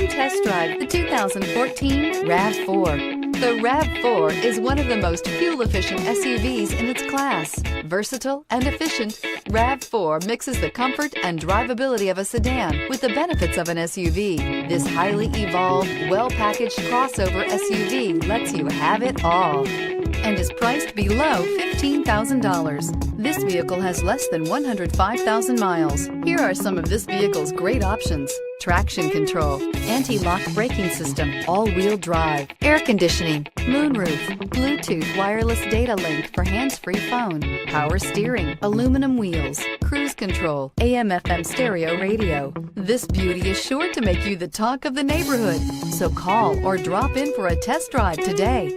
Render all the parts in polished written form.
Come test drive the 2014 RAV4. The RAV4 is one of the most fuel-efficient SUVs in its class. Versatile and efficient, RAV4 mixes the comfort and drivability of a sedan with the benefits of an SUV. This highly evolved, well-packaged crossover SUV lets you have it all and is priced below $15,000. This vehicle has less than 105,000 miles. Here are some of this vehicle's great options: traction control, anti-lock braking system, all-wheel drive, air conditioning, moonroof, Bluetooth wireless data link for hands-free phone, power steering, aluminum wheels, cruise control, AM/FM stereo radio. This beauty is sure to make you the talk of the neighborhood. So call or drop in for a test drive today.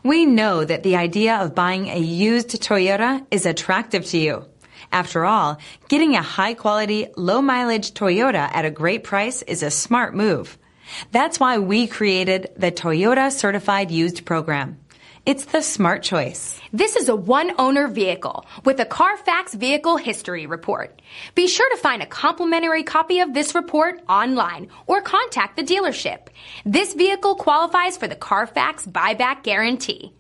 We know that the idea of buying a used Toyota is attractive to you. After all, getting a high-quality, low-mileage Toyota at a great price is a smart move. That's why we created the Toyota Certified Used Program. It's the smart choice. This is a one-owner vehicle with a Carfax Vehicle History Report. Be sure to find a complimentary copy of this report online or contact the dealership. This vehicle qualifies for the Carfax Buyback Guarantee.